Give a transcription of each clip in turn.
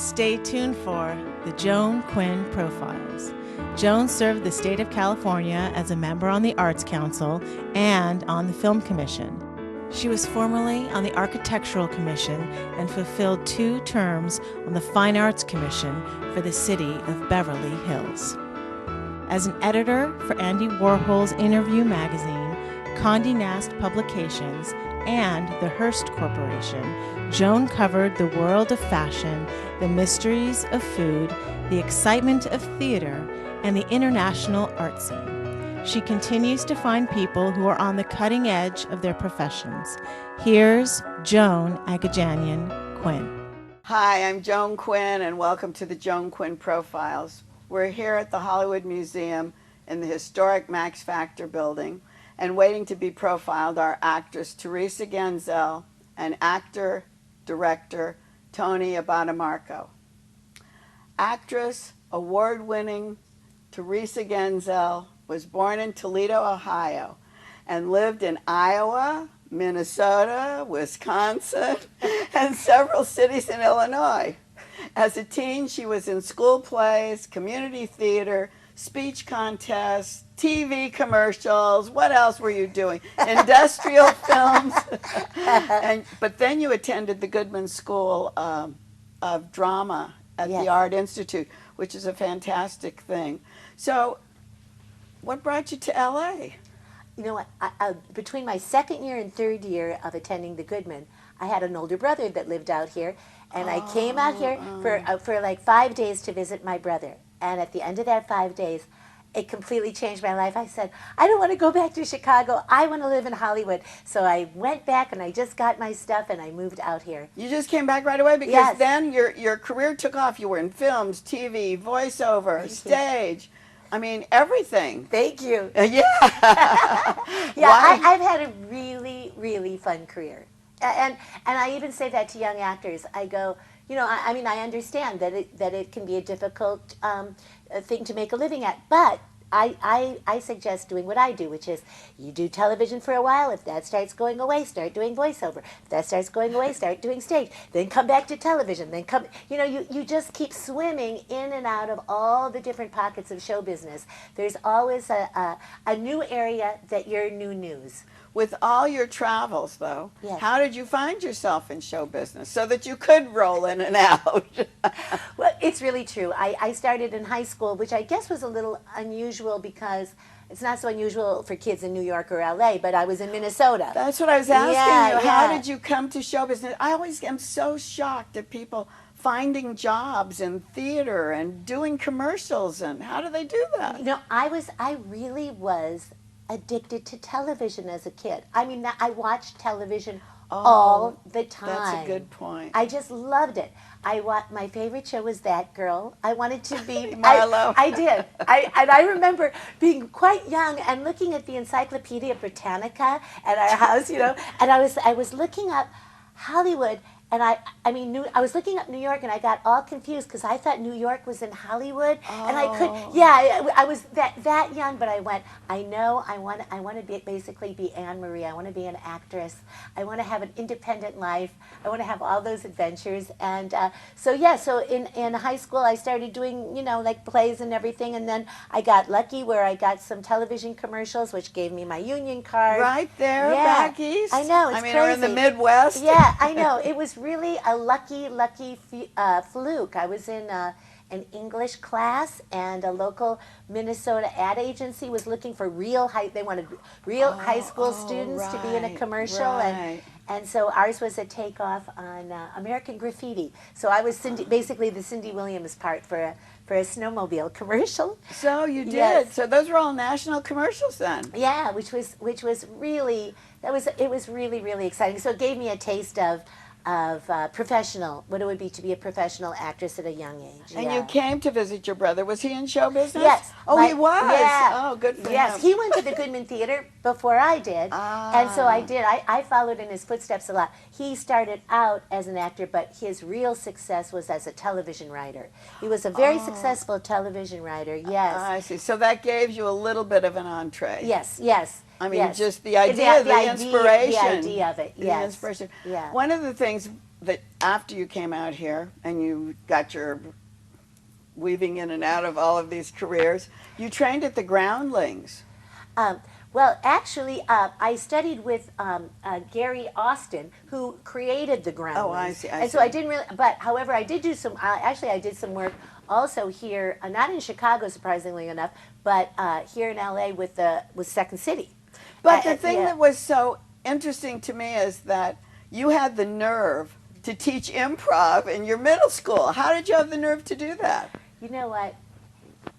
Stay tuned for the Joan Quinn Profiles. Joan served the state of California as a member on the Arts Council and on the Film Commission. She was formerly on the Architectural Commission and fulfilled 2 terms on the Fine Arts Commission for the city of Beverly Hills. As an editor for Andy Warhol's Interview magazine, Condé Nast Publications, and the Hearst Corporation, Joan covered the world of fashion, the mysteries of food, the excitement of theater, and the international art scene. She continues to find people who are on the cutting edge of their professions. Here's Joan Quinn. Hi, I'm Joan Quinn, and welcome to the Joan Quinn Profiles. We're here at the Hollywood Museum in the historic Max Factor building, and waiting to be profiled are actress Teresa Ganzel and actor, director Tony Abatemarco. Actress, award-winning Teresa Ganzel was born in Toledo, Ohio, and lived in Iowa, Minnesota, Wisconsin, and several cities in Illinois. As a teen, she was in school plays, community theater, speech contests, TV commercials. What else were you doing? Industrial films. But then you attended the Goodman School of Drama at the Art Institute, which is a fantastic thing. So what brought you to LA? You know what, between my second year and third year of attending the Goodman, I had an older brother that lived out here, and I came out here for like 5 days to visit my brother. And at the end of that 5 days, it completely changed my life. I said, I don't want to go back to Chicago. I want to live in Hollywood. So I went back and I just got my stuff and I moved out here. You just came back right away? Because then your career took off. You were in films, TV, voiceover, stage. I mean, everything. Thank you. Yeah. I've had a really, really fun career. And I even say that to young actors. I go, you know, I mean, I understand that it can be a difficult thing to make a living at, but I suggest doing what I do, which is you do television for a while. If that starts going away, start doing voiceover. If that starts going away, start doing stage. Then come back to television. Then come, you know, you just keep swimming in and out of all the different pockets of show business. There's always a new area that you're new news. With all your travels, though, how did you find yourself in show business so that you could roll in and out? Well, it's really true. I started in high school, which I guess was a little unusual because it's not so unusual for kids in New York or LA, but I was in Minnesota. That's what I was asking you. How did you come to show business? I always am so shocked at people finding jobs in theater and doing commercials, and how do they do that? You know, I really was addicted to television as a kid. I mean, I watched television all the time. That's a good point. I just loved it. My favorite show was That Girl. I wanted to be Marlo. I did. And I remember being quite young and looking at the Encyclopedia Britannica at our house, you know, and I was looking up Hollywood. And I was looking up New York, and I got all confused because I thought New York was in Hollywood, and I could, I was that young, but I went, I know, I want to basically be Anne Marie. I want to be an actress. I want to have an independent life. I want to have all those adventures, and so in high school I started doing, you know, like plays and everything, and then I got lucky where I got some television commercials, which gave me my union card. Right there, back east. I know, it's crazy. we're in the Midwest. Yeah, I know. It was really a lucky fluke. I was in an English class, and a local Minnesota ad agency was looking for they wanted real high school students to be in a commercial, and so ours was a takeoff on American Graffiti. So I was basically the Cindy Williams part for a snowmobile commercial. So you did. Yes. So those were all national commercials then. Yeah, which was really really, really exciting. So it gave me a taste of professional, what it would be to be a professional actress at a young age. And you came to visit your brother. Was he in show business? Yes. Oh, he was? Yeah. Oh, good for him. Yes, he went to the Goodman Theater before I did, and so I did. I followed in his footsteps a lot. He started out as an actor, but his real success was as a television writer. He was a very successful television writer, yes. I see. So that gave you a little bit of an entree. Yes, yes. I mean, just the idea, the inspiration. The idea of it, yes. The inspiration. Yeah. One of the things that after you came out here and you got your weaving in and out of all of these careers, you trained at the Groundlings. Well, actually, I studied with Gary Austin, who created the Groundlings. Oh, I see. And so I didn't really, but however, I did do some, actually, I did some work also here, not in Chicago, surprisingly enough, but here in LA with Second City. But the thing that was so interesting to me is that you had the nerve to teach improv in your middle school. How did you have the nerve to do that? You know what?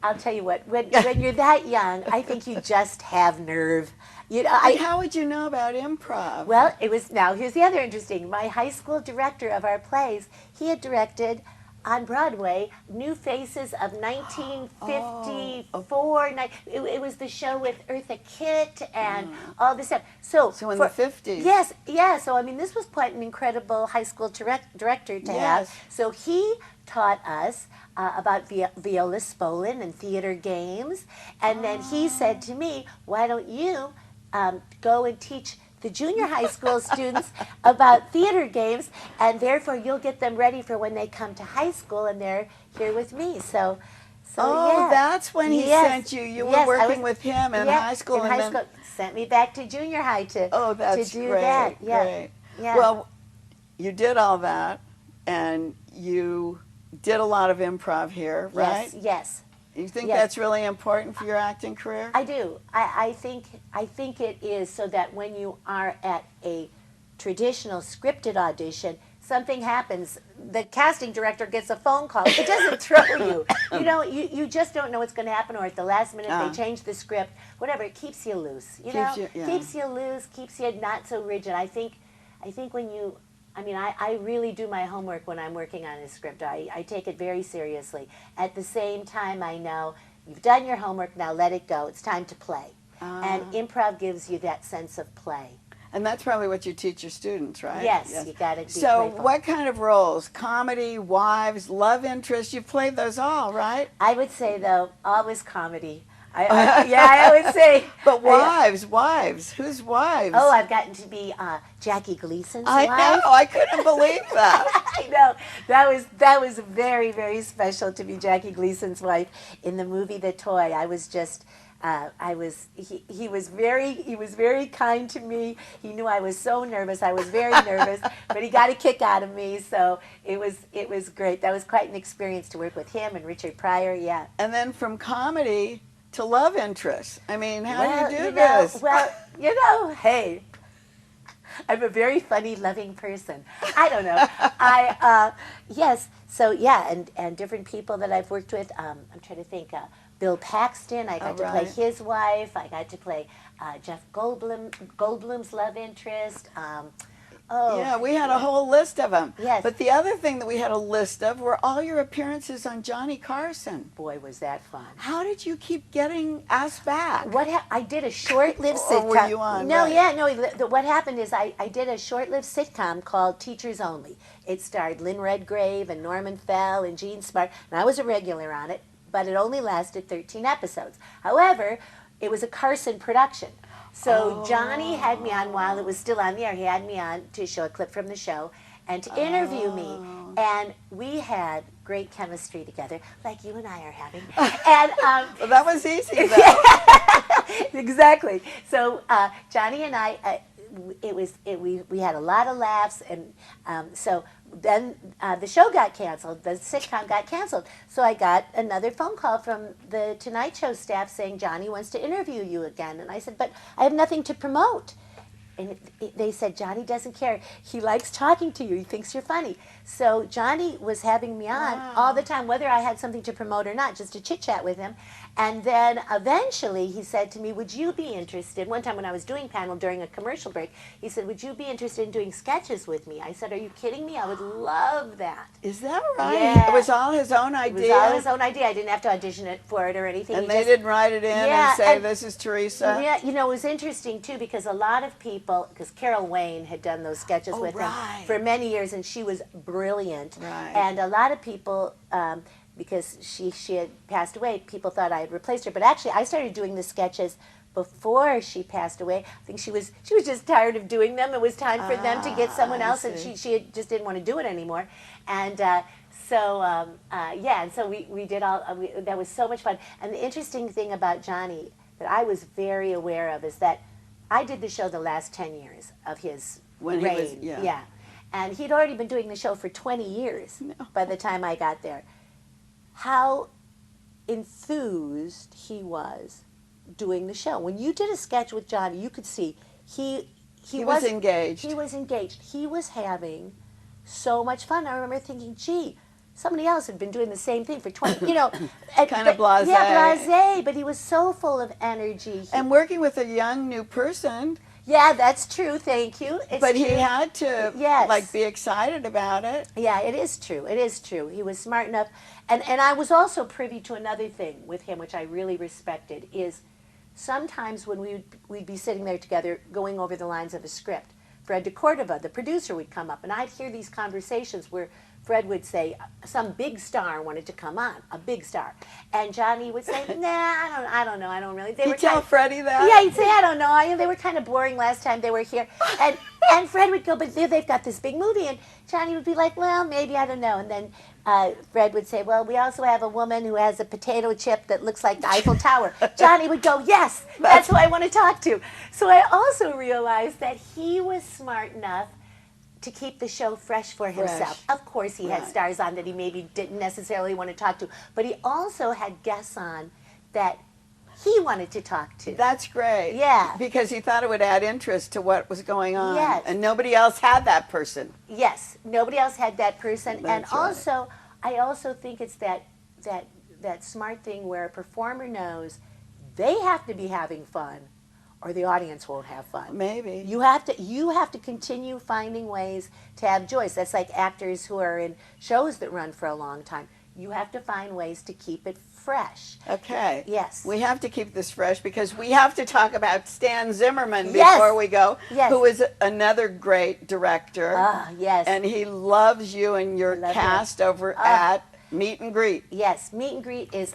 I'll tell you what. When you're that young, I think you just have nerve. You know, how would you know about improv? Well, it was. Now here's the other interesting. My high school director of our plays, he had directed on Broadway New Faces of 1954. It was the show with Eartha Kitt and all this stuff. So in the 50s. Yes, yeah. So I mean, this was quite an incredible high school director to have. So he taught us about viola spolin and theater games, and then he said to me, "Why don't you go and teach the junior high school students about theater games, and therefore you'll get them ready for when they come to high school and they're here with me." So yeah. That's when he sent you. You were working with him in high school, and then sent me back to junior high to do great, that. Yeah. Great. Yeah. Well, you did all that, and you did a lot of improv here, right? Yes. You think that's really important for your acting career? I do. I think it is, so that when you are at a traditional scripted audition, something happens. The casting director gets a phone call. It doesn't throw you. You know, you just don't know what's going to happen, or at the last minute they change the script. Whatever, it keeps you loose. Keeps you loose, keeps you not so rigid. I think when you, I really do my homework when I'm working on a script. I take it very seriously. At the same time, I know you've done your homework, now let it go. It's time to play. And improv gives you that sense of play. And that's probably what you teach your students, right? Yes. You got to be So playful. what kind of roles? Comedy, wives, love interest? You've played those all, right? I would say, though, always comedy. I would say. But wives, whose wives? Oh, I've gotten to be Jackie Gleason's wife. I know, I couldn't believe that. I know, that was very, very special to be Jackie Gleason's wife in the movie The Toy. I was just, he was very kind to me. He knew I was so nervous. I was very nervous, but he got a kick out of me. So it was great. That was quite an experience to work with him and Richard Pryor. Yeah. And then from comedy to love interest. I mean, how do you do this? Well, hey, I'm a very funny, loving person. I don't know. Yes. So yeah, and different people that I've worked with. I'm trying to think. Bill Paxton. I got to play his wife. I got to play Jeff Goldblum's love interest. Yeah, we had a whole list of them. Yes. But the other thing that we had a list of were all your appearances on Johnny Carson. Boy, was that fun. How did you keep getting asked back? I did a short-lived sitcom. Or were you on? No, what happened is I did a short-lived sitcom called Teachers Only. It starred Lynn Redgrave and Norman Fell and Gene Smart, and I was a regular on it, but it only lasted 13 episodes. However, it was a Carson production. So Johnny had me on while it was still on the air. He had me on to show a clip from the show and to interview me. And we had great chemistry together, like you and I are having. And well, that was easy, though. Exactly. So Johnny and I, we had a lot of laughs, and so then the show got canceled. The sitcom got canceled. So I got another phone call from the Tonight Show staff saying, Johnny wants to interview you again. And I said, but I have nothing to promote. And they said, Johnny doesn't care. He likes talking to you. He thinks you're funny. So Johnny was having me on all the time, whether I had something to promote or not, just to chit-chat with him. And then eventually he said to me, would you be interested? One time when I was doing panel during a commercial break, he said, would you be interested in doing sketches with me? I said, are you kidding me? I would love that. Is that right? Yeah. It was all his own idea? It was all his own idea. I didn't have to audition for it or anything. And they didn't write it in and say, this is Teresa? Yeah, it was interesting, too, because a lot of people, because Carol Wayne had done those sketches with him for many years, and she was brilliant. Right. And a lot of people, because she had passed away, people thought I had replaced her. But actually, I started doing the sketches before she passed away. I think she was just tired of doing them. It was time for them to get someone else, and she just didn't want to do it anymore. And and so we did all. That was so much fun. And the interesting thing about Johnny that I was very aware of is that I did the show the last 10 years of his When reign. he was, yeah. And he'd already been doing the show for 20 years by the time I got there. How enthused he was doing the show. When you did a sketch with Johnny, you could see he was engaged. He was engaged. He was having so much fun. I remember thinking, gee, somebody else had been doing the same thing for 20, kind of blasé. Yeah, blasé, but he was so full of energy. And working with a young new person. Yeah, that's true. Thank you. But he had to be excited about it. Yeah, it is true. It is true. He was smart enough. And I was also privy to another thing with him, which I really respected, is sometimes when we'd be sitting there together going over the lines of a script, Fred DeCordova, the producer, would come up, and I'd hear these conversations where Fred would say some big star wanted to come on, a big star, and Johnny would say, "Nah, I don't know, I don't really." He'd tell Freddie that. Yeah, he'd say, "I don't know. They were kind of boring last time they were here," and Fred would go, "But they've got this big movie," and Johnny would be like, "Well, maybe, I don't know," and then Fred would say, "Well, we also have a woman who has a potato chip that looks like the Eiffel Tower." Johnny would go, "Yes, that's who I want to talk to." So I also realized that he was smart enough to keep the show fresh for himself. Of course, he had stars on that he maybe didn't necessarily want to talk to, but he also had guests on that he wanted to talk to. That's great. Yeah. Because he thought it would add interest to what was going on. Yes. And nobody else had that person. Yes, nobody else had that person. That's and also, I also think it's that smart thing where a performer knows they have to be having fun or the audience won't have fun. Maybe. You have to continue finding ways to have joy. That's like actors who are in shows that run for a long time. You have to find ways to keep it fresh. Okay. Yes. We have to keep this fresh because we have to talk about Stan Zimmerman before we go, who is another great director. Yes. And he loves you and your cast over at Meet and Greet. Yes, Meet and Greet is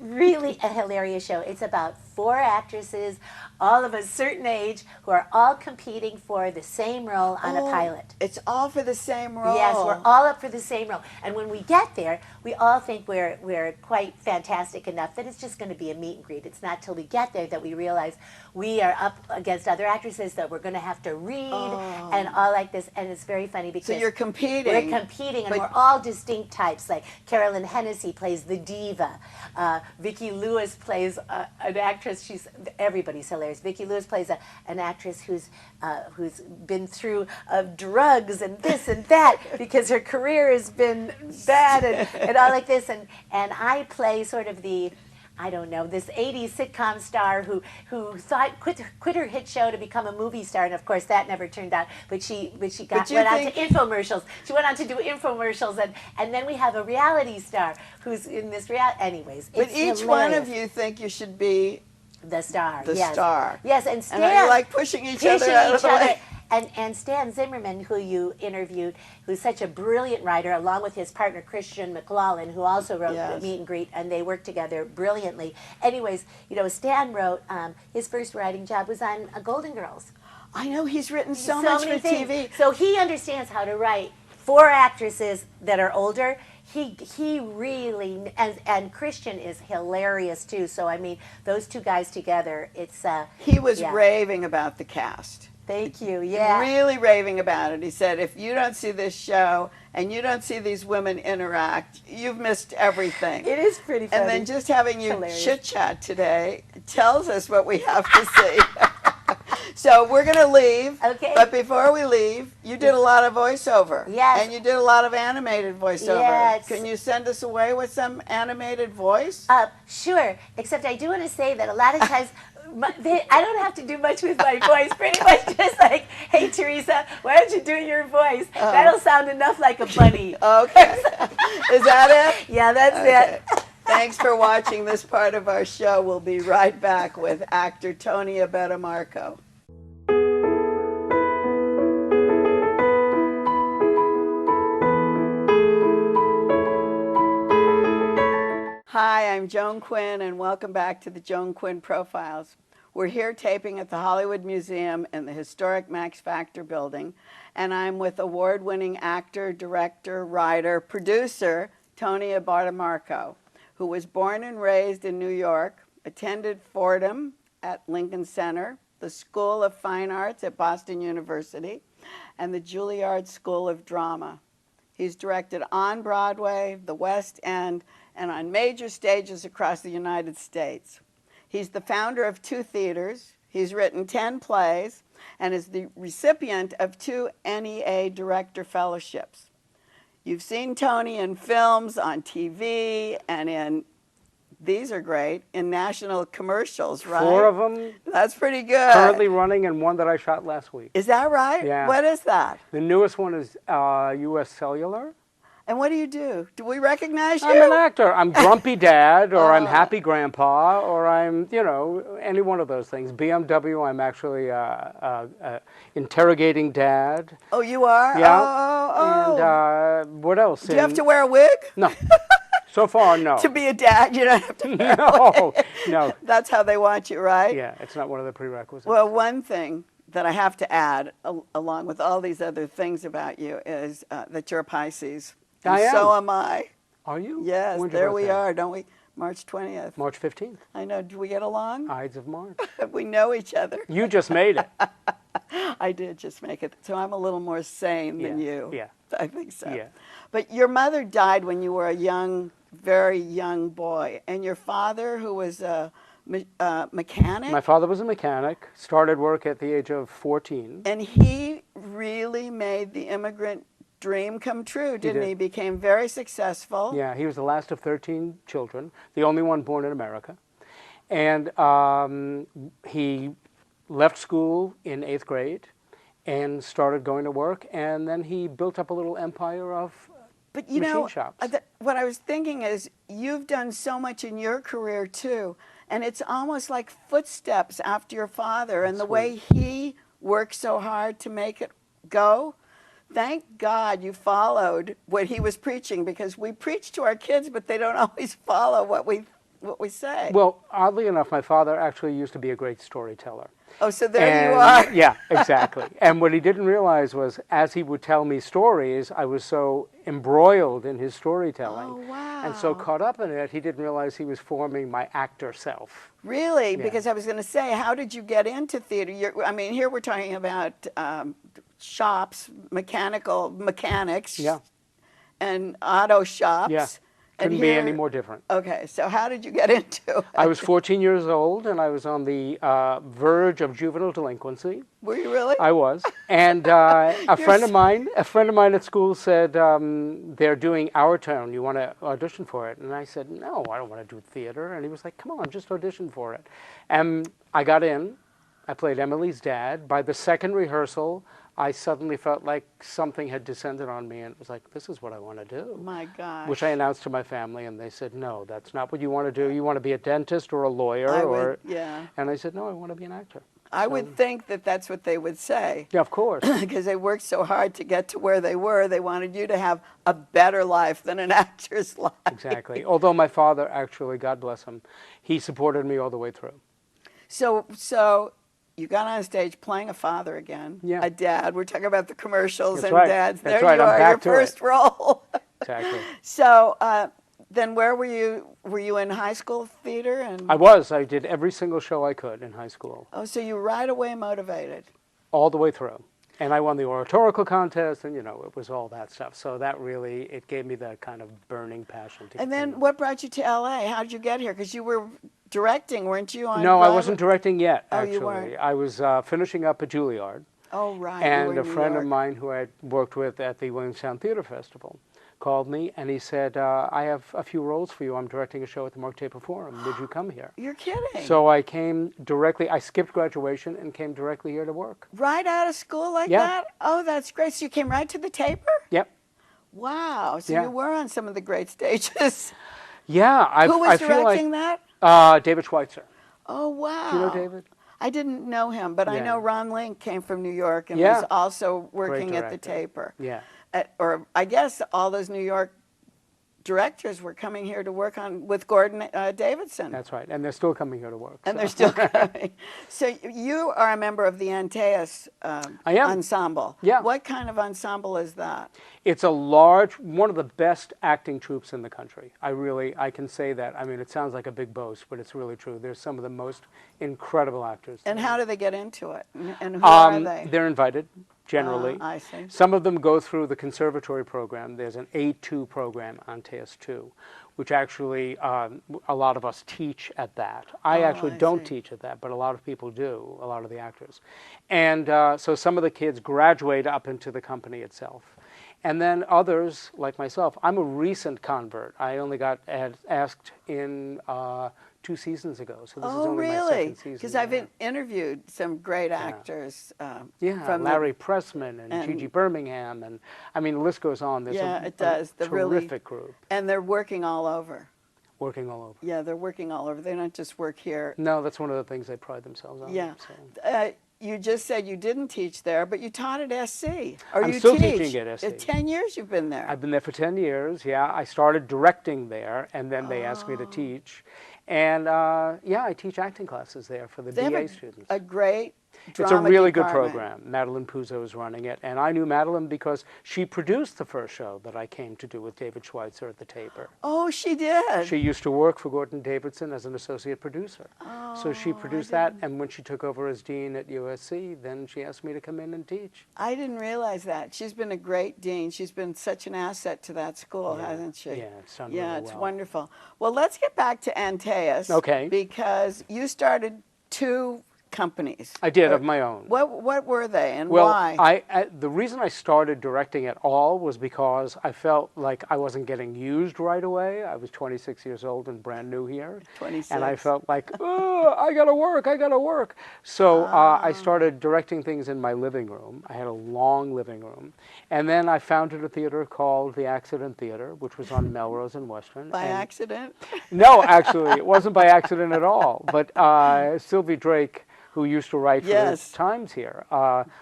really a hilarious show. It's about 4 actresses, all of a certain age, who are all competing for the same role on a pilot. It's all for the same role. Yes, we're all up for the same role. And when we get there, we all think we're quite fantastic enough that it's just going to be a meet and greet. It's not till we get there that we realize we are up against other actresses that we're going to have to read and all like this. And it's very funny because so you're competing. We're competing, and we're all distinct types. Like Carolyn Hennessy plays the diva. Vicki Lewis plays an actress. Everybody's hilarious. Vicki Lewis plays an actress who's been through drugs and this and that because her career has been bad and all like this. And I play sort of the, I don't know, this 80s sitcom star who thought quit her hit show to become a movie star, and of course that never turned out. But she went on to infomercials. She went on to do infomercials, and then we have a reality star who's in this reality. Anyways, but each hilarious. one of you think you should be the star. The star. Yes, and Stan. And are you like pushing each other out of the way? And Stan Zimmerman, who you interviewed, who's such a brilliant writer, along with his partner Christian McLaughlin, who also wrote Meet and Greet, and they worked together brilliantly. Anyways, Stan wrote, his first writing job was on Golden Girls. I know, he's written so much for TV. So he understands how to write 4 actresses that are older. He really, and Christian is hilarious too. So I mean, those 2 guys together, it's he was raving about the cast. Thank you. Yeah. Really raving about it. He said, if you don't see this show and you don't see these women interact, you've missed everything. It is pretty funny. And then just having you chit-chat today tells us what we have to see. So we're going to leave. Okay. But before we leave, you did a lot of voiceover. Yes. And you did a lot of animated voiceover. Yes. Can you send us away with some animated voice? Sure. Except I do want to say that a lot of times I don't have to do much with my voice. Pretty much just like, hey, Teresa, why don't you do your voice? That'll sound enough like a bunny. Okay. Is that it? Yeah, that's it. Thanks for watching this part of our show. We'll be right back with actor Tony Abatemarco. Hi, Hi, I'm Joan Quinn, and welcome back to the Joan Quinn Profiles. We're here taping at the Hollywood Museum in the historic Max Factor building, and I'm with award-winning actor, director, writer, producer, Tony Abatemarco, who was born and raised in New York, attended Fordham at Lincoln Center, the School of Fine Arts at Boston University, and the Juilliard School of Drama. He's directed on Broadway, the West End, and on major stages across the United States. He's the founder of 2 theaters. He's written 10 plays and is the recipient of 2 NEA Director Fellowships. You've seen Tony in films, on TV, and in, these are great, in national commercials, right? 4 of them. That's pretty good. Currently running, and 1 that I shot last week. Is that right? Yeah. What is that? The newest one is U.S. Cellular. And what do you do? Do we recognize you? I'm an actor. I'm Grumpy Dad, or I'm Happy Grandpa, or I'm, you know, any one of those things. BMW, I'm actually interrogating Dad. Oh, you are? Yeah. Oh. And what else? Do you have to wear a wig? No. So far, no. To be a dad, you don't have to wear a No, wig. no. That's how they want you, right? Yeah, it's not one of the prerequisites. Well, one thing that I have to add, along with all these other things about you, is that you're a Pisces. And I am. So am I. Are you? Yes, When's your there we birthday? are, don't we? March 20th. March 15th. I know. Do we get along? Ides of March. We know each other. You just made it. I did just make it. So I'm a little more sane than you. Yeah. I think so. Yeah. But your mother died when you were a young, very young boy. And your father, who was a mechanic? My father was a mechanic, started work at the age of 14. And he really made the immigrant dream come true, didn't he? Became very successful. Yeah, he was the last of 13 children, the only one born in America. And he left school in 8th grade and started going to work, and then he built up a little empire of But you machine know, shops. what I was thinking is you've done so much in your career too, and it's almost like footsteps after your father and the way he worked so hard to make it go. Thank God you followed what he was preaching, because we preach to our kids, but they don't always follow what we say. Well, oddly enough, my father actually used to be a great storyteller. Oh, so there you are. Yeah, exactly. And what he didn't realize was, as he would tell me stories, I was so embroiled in his storytelling. Oh, wow. And so caught up in it, he didn't realize he was forming my actor self. Really? Yeah. Because I was going to say, how did you get into theater? I mean, here we're talking about shops, mechanics, Yeah. and auto shops. Yeah. Couldn't be any more different. Okay, so how did you get into it? I was 14 years old, and I was on the verge of juvenile delinquency. Were you really? I was, and a friend of mine at school said, "They're doing Our Town. You want to audition for it?" And I said, "No, I don't want to do theater." And he was like, "Come on, just audition for it." And I got in. I played Emily's dad. By the second rehearsal, I suddenly felt like something had descended on me, and it was like, this is what I want to do. My God. Which I announced to my family, and they said, no, that's not what you want to do. You want to be a dentist or a lawyer? Yeah. And I said, no, I want to be an actor. I would think that that's what they would say. Yeah, of course. Because they worked so hard to get to where they were. They wanted you to have a better life than an actor's life. Exactly. Although my father actually, God bless him, he supported me all the way through. So you got on stage playing a father again, a dad. We're talking about the commercials That's and right. dads. That's there right. you I'm are, back your to first it. role. Exactly. So then where were you? Were you in high school theater? And I was. I did every single show I could in high school. Oh, so you were right away motivated. All the way through. And I won the oratorical contest, and, you know, it was all that stuff. So that really, it gave me that kind of burning passion. And then what brought you to L.A.? How did you get here? Because you were directing, weren't you? On No, Broadway? I wasn't directing yet, Oh, actually. you weren't? I was finishing up at Juilliard. Oh, right. And a friend of mine who I had worked with at the Williamstown Theater Festival called me, and he said, I have a few roles for you. I'm directing a show at the Mark Taper Forum. Would you come here? You're kidding. So I came directly. I skipped graduation and came directly here to work. Right out of school like that? Oh, that's great. So you came right to the Taper? Yep. Wow. So Yeah. you were on some of the great stages. Yeah. Who was I feel directing like, that? David Schweitzer. Oh, wow. Do you know David? I didn't know him, but I Yeah. know Ron Link came from New York and Yeah. was also working at the director. Taper. Yeah. Or I guess all those New York directors were coming here to work with Gordon Davidson. That's right, and they're still coming here to work. And they're still coming. So you are a member of the Antaeus I am. ensemble. Yeah. What kind of ensemble is that? It's a large, one of the best acting troupes in the country. I can say that. I mean, it sounds like a big boast, but it's really true. There's some of the most incredible actors. And how do they get into it? And who are they? They're invited, generally. I see. Some of them go through the conservatory program. There's an A2 program, Antaeus 2, which actually a lot of us teach at that. I actually don't teach at that, but a lot of people do, a lot of the actors. And so some of the kids graduate up into the company itself. And then others, like myself, I'm a recent convert. I only got asked in 2 seasons ago, so this is only my second season. Because I've interviewed some great actors. From Larry Pressman and Gigi Birmingham, and I mean the list goes on. There's a terrific group. And they're working all over. Working all over. Yeah, they're working all over. They don't just work here. No, that's one of the things they pride themselves on. Yeah. So. You just said you didn't teach there, but you taught at SC. Or I'm you still teach. teaching at SC. 10 years you've been there. I've been there for 10 years, yeah. I started directing there, and then they asked me to teach. And, I teach acting classes there for the BA students. A great It's a really good department. program. Madeline Puzo is running it. And I knew Madeline because she produced the first show that I came to do with David Schweitzer at the Taper. Oh, she did? She used to work for Gordon Davidson as an associate producer. So she produced that, and when she took over as dean at USC, then she asked me to come in and teach. I didn't realize that. She's been a great dean. She's been such an asset to that school, hasn't she? Yeah, it's done really well. Yeah, it's wonderful. Well, let's get back to Antaeus. Okay. Because you started 2 companies. I did, of my own. What were they and Well, why? the reason I started directing at all was because I felt like I wasn't getting used right away. I was 26 years old and brand new here. 26. And I felt like, oh, I gotta work. So I started directing things in my living room. I had a long living room. And then I founded a theater called the Accident Theater, which was on Melrose and Western. By accident? No, actually, it wasn't by accident at all. But Sylvie Drake, who used to write for the Times here,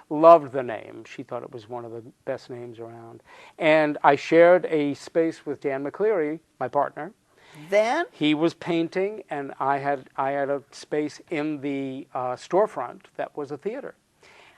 loved the name. She thought it was one of the best names around. And I shared a space with Dan McCleary, my partner. Then? He was painting, and I had a space in the storefront that was a theater.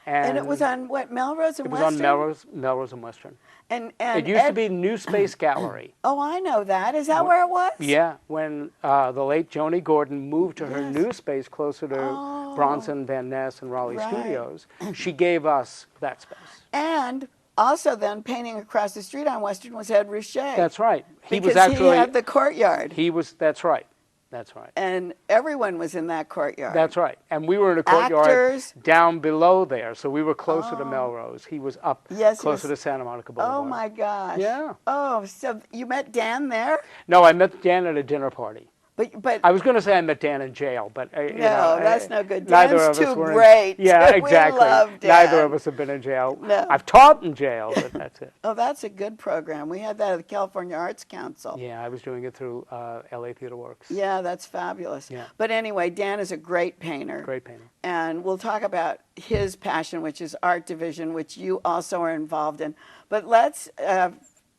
And it was on what, Melrose and Western? It was on Melrose and Western. And it used to be New Space Gallery. Oh, I know that. Is that where it was? Yeah, when the late Joni Gordon moved to her new space closer to Bronson, Van Ness, and Raleigh Studios, she gave us that space. And also then painting across the street on Western was Ed Ruscha. That's right. He had the courtyard. That's right. That's right. And everyone was in that courtyard. That's right. And we were in a courtyard Actors. down below there, so we were closer to Melrose. He was up closer to Santa Monica Boulevard. Oh, my gosh. Yeah. Oh, so you met Dan there? No, I met Dan at a dinner party. But I was going to say I met Dan in jail, but that's no good. Neither Dan's of us too were great. Yeah, exactly. We love Dan. Neither of us have been in jail. No. I've taught in jail, but that's it. Oh, that's a good program. We had that at the California Arts Council. Yeah, I was doing it through LA Theater Works. Yeah, that's fabulous. Yeah. But anyway, Dan is a great painter. Great painter. And we'll talk about his passion, which is art division, which you also are involved in. But let's.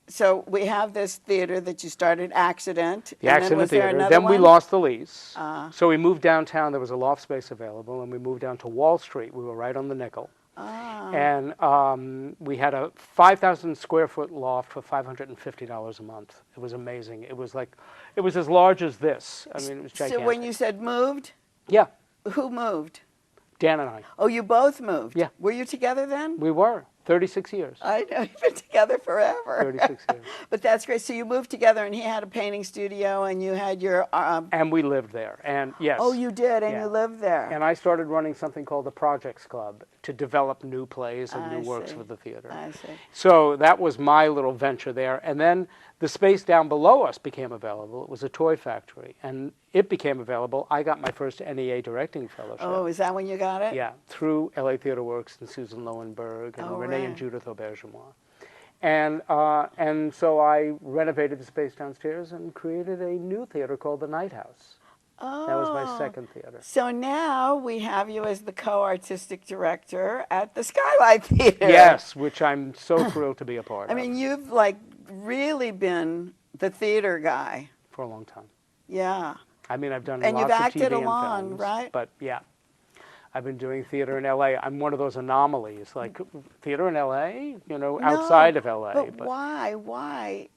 So we have this theater that you started, Accident. The Accident Theater. Then we lost the lease. So we moved downtown. There was a loft space available, and we moved down to Wall Street. We were right on the nickel. And we had a 5,000 square foot loft for $550 a month. It was amazing. It was as large as this. I mean, it was gigantic. So when you said moved? Yeah. Who moved? Dan and I. Oh, you both moved? Yeah. Were you together then? We were. 36 years. I know, you've been together forever. 36 years. But that's great. So you moved together, and he had a painting studio, and you had your... and we lived there, and yes. Oh, you did, and you lived there. And I started running something called the Projects Club to develop new plays and new works for the theater. I see. So that was my little venture there. And then the space down below us became available. It was a toy factory, and it became available. I got my first NEA directing fellowship. Oh, is that when you got it? Yeah, through LA Theater Works and Susan Lowenberg and Renee and Judith Aubergenois. And so I renovated the space downstairs and created a new theater called the Night House. Oh. That was my second theater. So now we have you as the co-artistic director at the Skylight Theater. Yes, which I'm so thrilled to be a part of. I mean, you've really been the theater guy. For a long time. Yeah. I mean, I've done And lots you've of acted TV and along, films, right? But yeah, I've been doing theater in L.A. I'm one of those anomalies, like theater in L.A., you know, outside of L.A. But why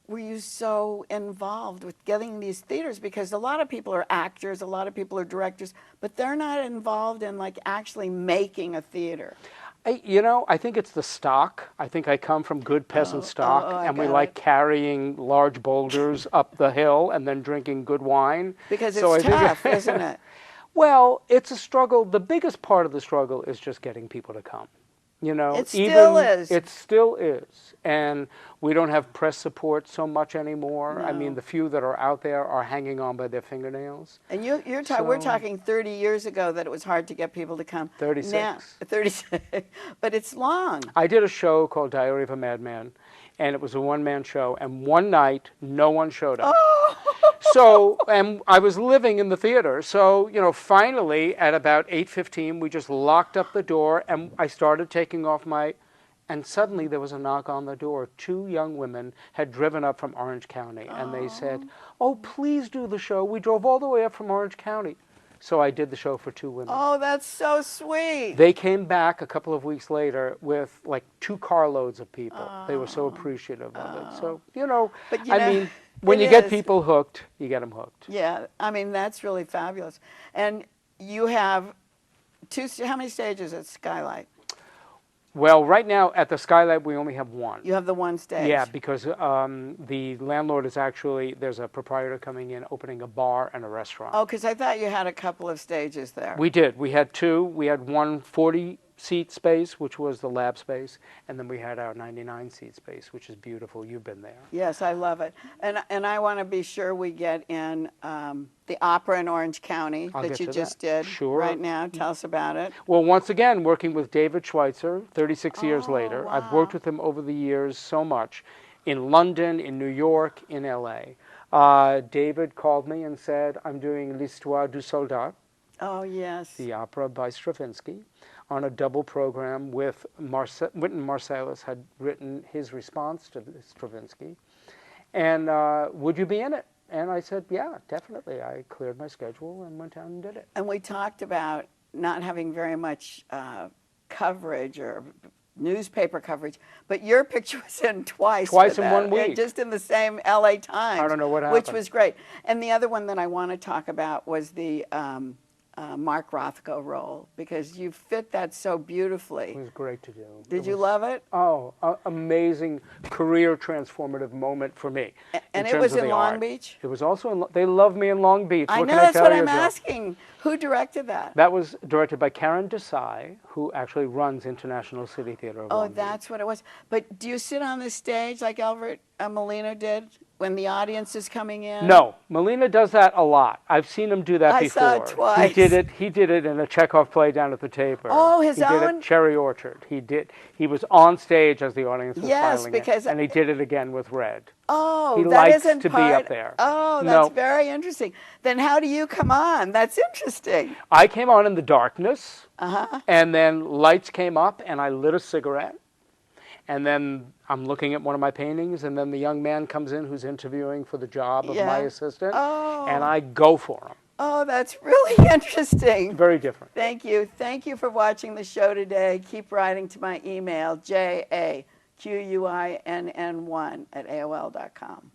were you so involved with getting these theaters? Because a lot of people are actors, a lot of people are directors, but they're not involved in like actually making a theater. I think it's the stock. I think I come from good peasant stock, and we like carrying large boulders up the hill and then drinking good wine. Because it's tough, isn't it? Well, it's a struggle. The biggest part of the struggle is just getting people to come. You know, it still is. It still is. And we don't have press support so much anymore. No. I mean, the few that are out there are hanging on by their fingernails. And we're talking 30 years ago that it was hard to get people to come. 36. Now, 36. But it's long. I did a show called Diary of a Madman, and it was a one-man show. And one night, no one showed up. Oh. So, and I was living in the theater. So, finally at about 8:15, we just locked up the door, and I started taking off and suddenly there was a knock on the door. 2 young women had driven up from Orange County, and they said, "Oh, please do the show. We drove all the way up from Orange County." So I did the show for 2 women. Oh, that's so sweet. They came back a couple of weeks later with like 2 carloads of people. They were so appreciative of it. So, But, I mean, when you get people hooked, you get them hooked. Yeah, I mean, that's really fabulous. And you have how many stages at Skylight? Well, right now at the Skylight, we only have 1. You have the 1 stage. Yeah, because the landlord is there's a proprietor coming in, opening a bar and a restaurant. Oh, because I thought you had a couple of stages there. We did. We had 2. We had one 40-seat space, which was the lab space, and then we had our 99-seat space, which is beautiful. You've been there. Yes, I love it. And I want to be sure we get in the opera in Orange County that you just did right now. Tell us about it. Well, once again, working with David Schweitzer, 36 years later. Wow. I've worked with him over the years so much, in London, in New York, in L.A. David called me and said, "I'm doing L'Histoire du Soldat." Oh, yes. The opera by Stravinsky, on a double program with Wynton Marsalis had written his response to Stravinsky. And would you be in it? And I said, yeah, definitely. I cleared my schedule and went down and did it. And we talked about not having very much coverage or newspaper coverage, but your picture was in twice in 1 week. just in the same LA Times. I don't know what happened. Which was great. And the other one that I want to talk about was the Mark Rothko role, because you fit that so beautifully. It was great to do. Did you love it? Oh, amazing career transformative moment for me. And it was in Long Beach? It was also they love me in Long Beach. I know, that's what I'm asking. Who directed that? That was directed by Karen Desai, who actually runs International City Theater of Long Beach. That's what it was. But do you sit on the stage like Albert Molina did when the audience is coming in? No, Molina does that a lot. I've seen him do that before. I saw it twice. He did it in a Chekhov play down at the Taper. Oh, his own? He did it Cherry Orchard. He was on stage as the audience was filing because and he did it again with Red. Oh, he that likes isn't to be up there. Oh, that's very interesting. Then how do you come on? That's interesting. I came on in the darkness, and then lights came up, and I lit a cigarette. And then I'm looking at one of my paintings, and then the young man comes in who's interviewing for the job of my assistant, and I go for him. Oh, that's really interesting. Very different. Thank you. Thank you for watching the show today. Keep writing to my email, JAQUINN1@AOL.com.